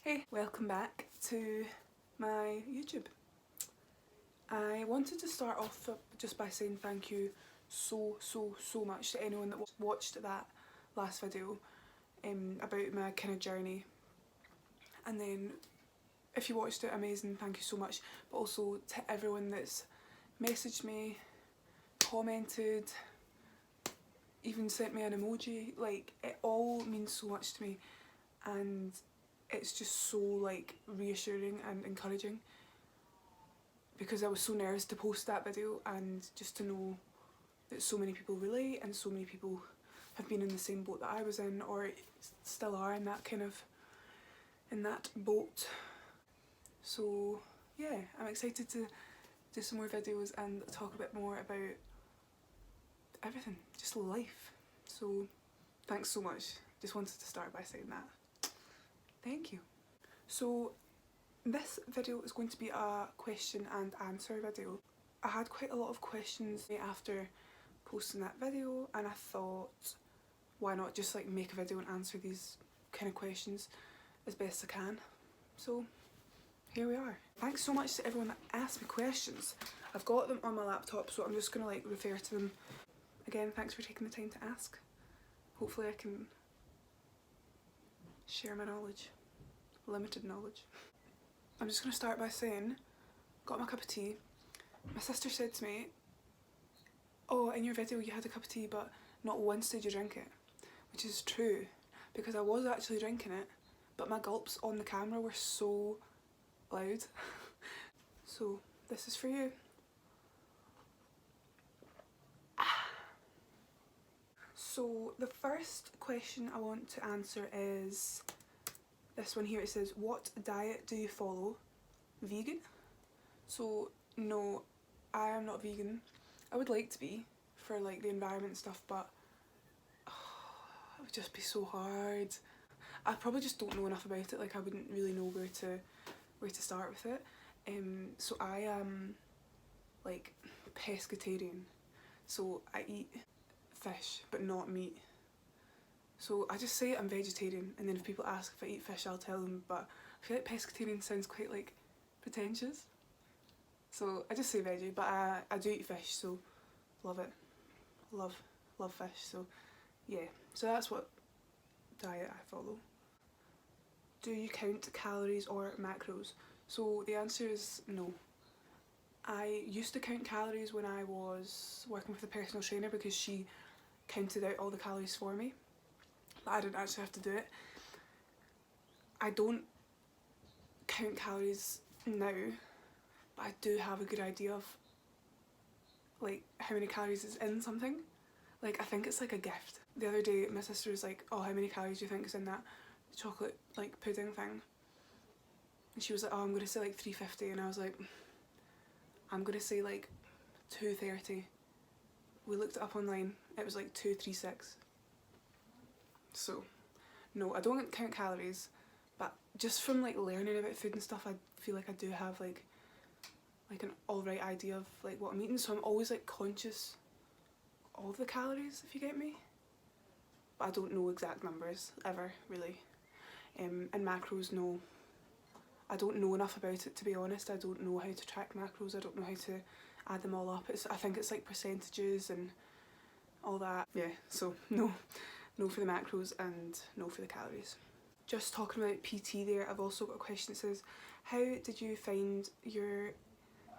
Hey, welcome back to my YouTube. I wanted to start off just by saying thank you so much to anyone that watched that last video about my kind of journey. And then if you watched it, amazing, thank you so much. But also to everyone that's messaged me, commented, even sent me an emoji, like it all means so much to me, and it's just so like reassuring and encouraging, because I was so nervous to post that video, and just to know that so many people relate and so many people have been in the same boat that I was in, or still are in that boat. So yeah, I'm excited to do some more videos and talk a bit more about everything, just life. So thanks so much. Just wanted to start by saying that. Thank you. So this video is going to be a question and answer video. I had quite a lot of questions after posting that video, and I thought, why not just like make a video and answer these kind of questions as best I can. So here we are. Thanks so much to everyone that asked me questions. I've got them on my laptop, so I'm just gonna like refer to them. Again, thanks for taking the time to ask. Hopefully I can share my knowledge. Limited knowledge. I'm just going to start by saying, got my cup of tea. My sister said to me, oh, in your video you had a cup of tea but not once did you drink it. Which is true, because I was actually drinking it, but my gulps on the camera were so loud. So this is for you. So the first question I want to answer is this one here. It says, what diet do you follow? Vegan? So no, I am not vegan. I would like to be for like the environment and stuff, but it would just be so hard. I probably just don't know enough about it. Like I wouldn't really know where to start with it. So I am like pescatarian. So I eat fish but not meat. So I just say I'm vegetarian, and then if people ask if I eat fish, I'll tell them, but I feel like pescatarian sounds quite like pretentious. So I just say veggie, but I do eat fish, so love it. Love fish, so yeah. So that's what diet I follow. Do you count calories or macros? So the answer is no. I used to count calories when I was working with a personal trainer, because she counted out all the calories for me. But I didn't actually have to do it. I don't count calories now, but I do have a good idea of like how many calories is in something. Like I think it's like a gift. The other day my sister was like, oh, how many calories do you think is in that chocolate like pudding thing? And she was like, oh, I'm gonna say like 350, and I was like, I'm gonna say like 230. We looked it up online, it was like 236. So no, I don't count calories, but just from like learning about food and stuff, I feel like I do have like an alright idea of like what I'm eating, so I'm always like conscious of the calories, if you get me. But I don't know exact numbers ever, really. And macros, no. I don't know enough about it, to be honest. I don't know how to track macros, I don't know how to add them all up. I think it's like percentages and all that. Yeah, so no. No for the macros and no for the calories. Just talking about PT there, I've also got a question that says, how did you find your...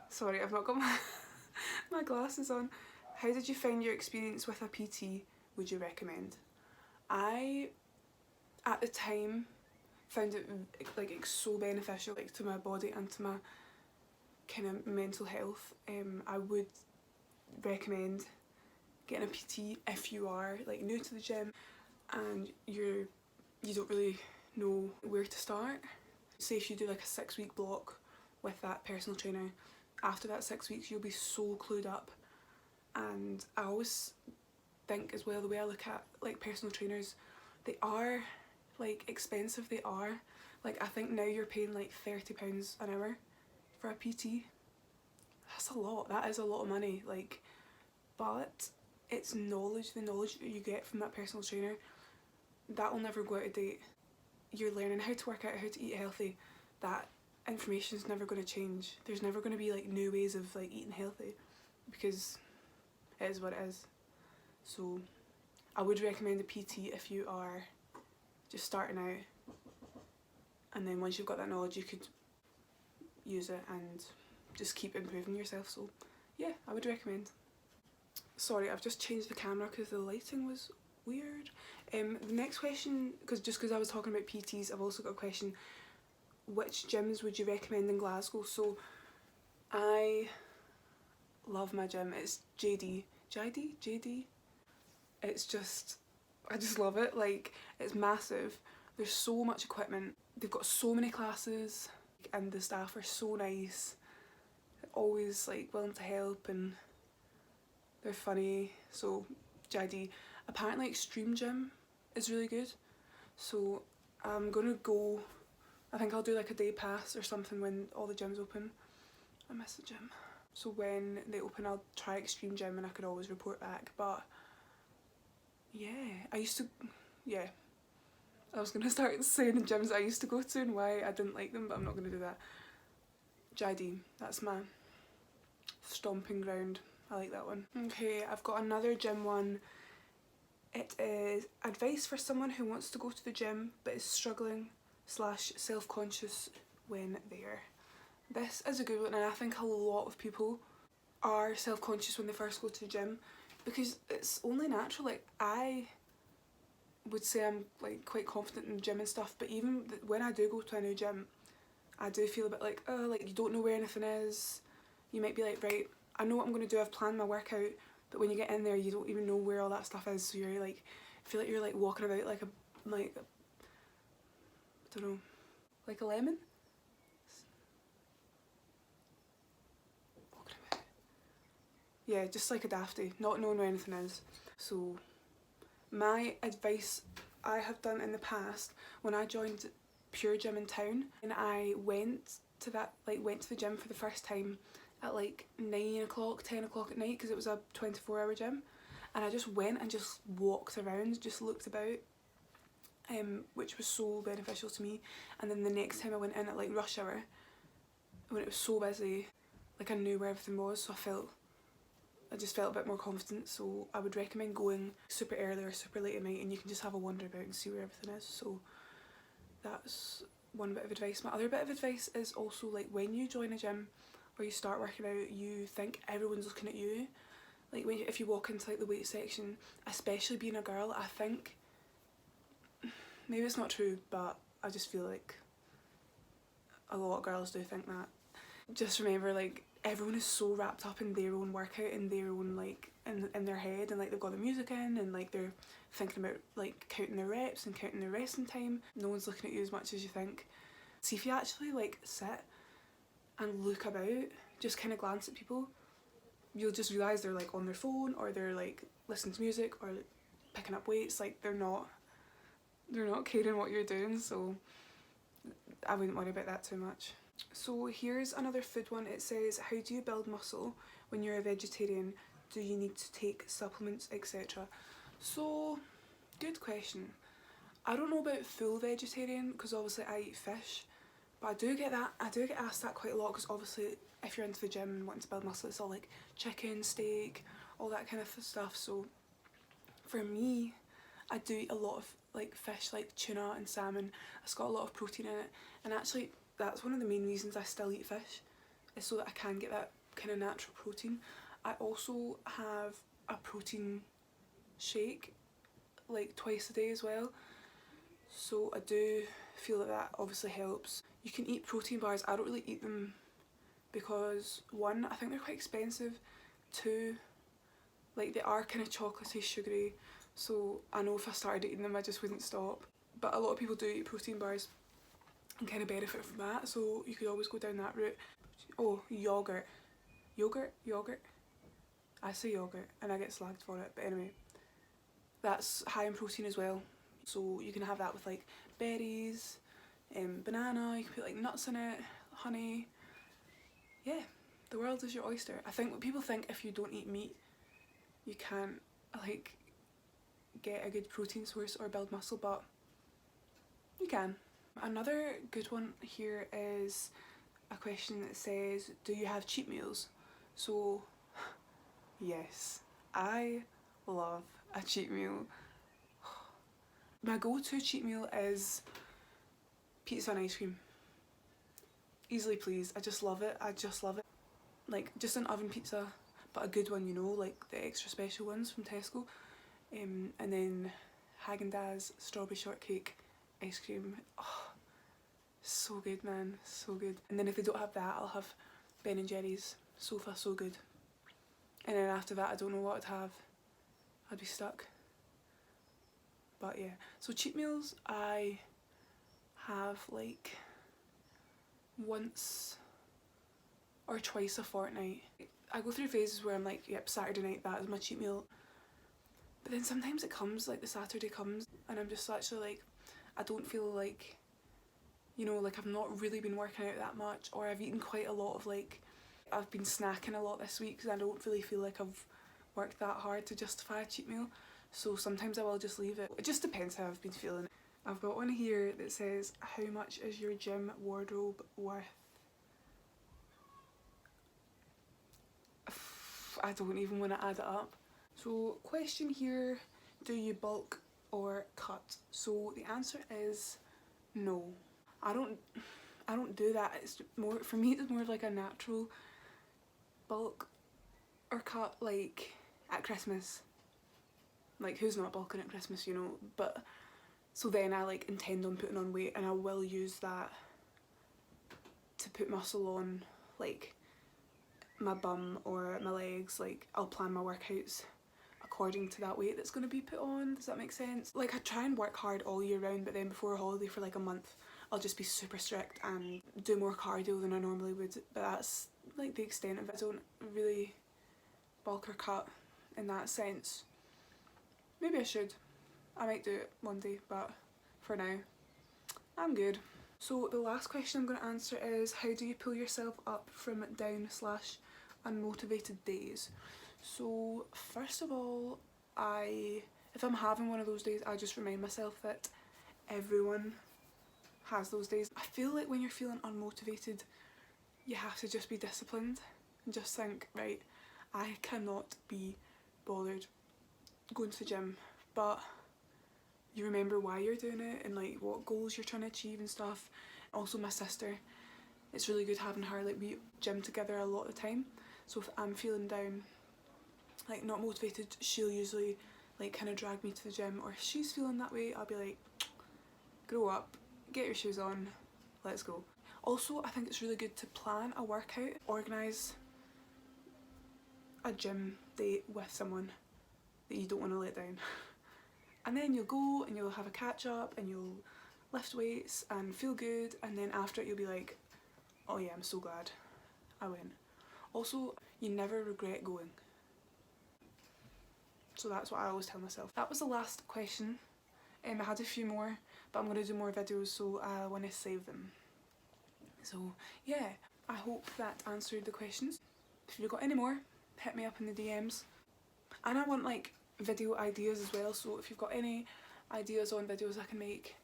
Sorry, I've not got my glasses on. How did you find your experience with a PT? Would you recommend? I, at the time, found it like so beneficial, like to my body and to my kind of mental health. I would recommend getting a PT if you are like new to the gym and you don't really know where to start. Say if you do like a 6-week block with that personal trainer, after that 6 weeks you'll be so clued up. And I always think as well, the way I look at like personal trainers, they are like expensive. They are like, I think now you're paying like £30 an hour for a PT. That's a lot. That is a lot of money. Like, but it's knowledge, the knowledge that you get from that personal trainer, that will never go out of date. you're learning how to work out how to eat healthy, that information is never going to change. There's never going to be like new ways of like eating healthy, because it is what it is. So I would recommend a PT if you are just starting out, and then once you've got that knowledge you could use it and just keep improving yourself. So yeah, I would recommend. Sorry, I've just changed the camera because the lighting was weird. The next question, because I was talking about PTs, I've also got a question. Which gyms would you recommend in Glasgow? So I love my gym. It's JD. It's just, I just love it. Like, it's massive. There's so much equipment. They've got so many classes, and the staff are so nice. Always like willing to help, and they're funny. So JD. Apparently Extreme Gym is really good. So I'm gonna go, I think I'll do like a day pass or something when all the gyms open. I miss the gym. So when they open I'll try Extreme Gym and I could always report back. But yeah, I was gonna start saying the gyms I used to go to and why I didn't like them, but I'm not gonna do that. JD, that's my stomping ground. I like that one. Okay, I've got another gym one. It is advice for someone who wants to go to the gym but is struggling / self-conscious when there. This is a good one, and I think a lot of people are self-conscious when they first go to the gym, because it's only natural. Like, I would say I'm like quite confident in the gym and stuff, but even when I do go to a new gym, I do feel a bit like, oh, like you don't know where anything is. You might be like, right, I know what I'm going to do, I've planned my workout, but when you get in there you don't even know where all that stuff is, so you're like, feel like you're like walking about like I don't know, like a lemon? Walking about. Yeah, just like a dafty, not knowing where anything is. So my advice I have done in the past, when I joined Pure Gym in town and I went to the gym for the first time at like 9 o'clock, 10 o'clock at night, because it was a 24-hour gym, and I just went and just walked around, just looked about, which was so beneficial to me. And then the next time I went in at like rush hour, when it was so busy, like I knew where everything was, so I just felt a bit more confident. So I would recommend going super early or super late at night, and you can just have a wander about and see where everything is. So that's one bit of advice. My other bit of advice is also, like, when you join a gym or you start working out, you think everyone's looking at you. Like, if you walk into like the weight section, especially being a girl, I think, maybe it's not true, but I just feel like a lot of girls do think that. Just remember, like, everyone is so wrapped up in their own workout, in their own, like, in their head, and like they've got the music in, and like they're thinking about like counting their reps and counting their resting time. No one's looking at you as much as you think. See, if you actually like sit and look about, just kind of glance at people, you'll just realise they're like on their phone, or they're like listening to music, or picking up weights. Like, they're not caring what you're doing. So I wouldn't worry about that too much. So here's another food one. It says, how do you build muscle when you're a vegetarian? Do you need to take supplements, etc.? So, good question. I don't know about full vegetarian, because obviously I eat fish, but I do get asked that quite a lot, because obviously if you're into the gym and wanting to build muscle, it's all like chicken, steak, all that kind of stuff. So for me, I do eat a lot of like fish, like tuna and salmon. It's got a lot of protein in it, and actually that's one of the main reasons I still eat fish, is so that I can get that kind of natural protein. I also have a protein shake like twice a day as well, so I do feel like that obviously helps. You can eat protein bars. I don't really eat them because, one, I think they're quite expensive, two, like they are kind of chocolatey, sugary, so I know if I started eating them I just wouldn't stop. But a lot of people do eat protein bars and kind of benefit from that, so you could always go down that route. Oh, yogurt. I say yogurt and I get slagged for it, but anyway, that's high in protein as well. So you can have that with like berries, banana, you can put like nuts in it, honey. Yeah, the world is your oyster. I think what people think, if you don't eat meat, you can't like get a good protein source or build muscle, but You can. Another good one here is a question that says, do you have cheat meals? So yes, I love a cheat meal. My go-to cheat meal is pizza and ice cream. Easily pleased. I just love it. I just love it. Like just an oven pizza, but a good one, you know, like the extra special ones from Tesco. And then Haagen-Dazs strawberry shortcake ice cream. Oh, so good, man, so good. And then if they don't have that, I'll have Ben and Jerry's. So far, so good. And then after that, I don't know what I'd have. I'd be stuck. But yeah, so cheat meals I have like once or twice a fortnight. I go through phases where I'm like, yep, Saturday night, that is my cheat meal. But then sometimes it comes, like the Saturday comes, and I'm just actually like, I don't feel like, you know, like I've not really been working out that much, or I've eaten quite a lot of like, I've been snacking a lot this week because I don't really feel like I've worked that hard to justify a cheat meal. So sometimes I will just leave it. It just depends how I've been feeling. I've got one here that says, how much is your gym wardrobe worth? I don't even want to add it up. So question here, do you bulk or cut? So the answer is no. I don't do that. It's more, for me it's more of like a natural bulk or cut, like at Christmas. Like who's not bulking at Christmas, you know? But so then I like intend on putting on weight, and I will use that to put muscle on, like my bum or my legs. Like I'll plan my workouts according to that weight that's going to be put on. Does that make sense? Like I try and work hard all year round, but then before a holiday for like a month I'll just be super strict and do more cardio than I normally would. But that's like the extent of it. I don't really bulk or cut in that sense. Maybe I should. I might do it one day, but for now I'm good. So the last question I'm going to answer is, how do you pull yourself up from down/unmotivated days? So first of all, if I'm having one of those days, I just remind myself that everyone has those days. I feel like when you're feeling unmotivated, you have to just be disciplined and just think, right, I cannot be bothered going to the gym, but you remember why you're doing it and like what goals you're trying to achieve and stuff. Also my sister, it's really good having her, like we gym together a lot of the time, so if I'm feeling down, like not motivated, she'll usually like kind of drag me to the gym, or if she's feeling that way I'll be like, grow up, get your shoes on, let's go. Also I think it's really good to plan a workout, organise a gym date with someone that you don't want to let down. And then you'll go and you'll have a catch up and you'll lift weights and feel good, and then after it you'll be like, oh yeah, I'm so glad I went. Also, you never regret going. So that's what I always tell myself. That was the last question. I had a few more, but I'm going to do more videos, so I want to save them. So yeah, I hope that answered the questions. If you've got any more, hit me up in the DMs. And I want like video ideas as well, so if you've got any ideas on videos I can make,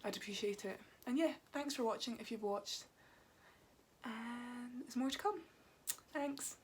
I'd appreciate it. And yeah, thanks for watching if you've watched, and there's more to come. Thanks.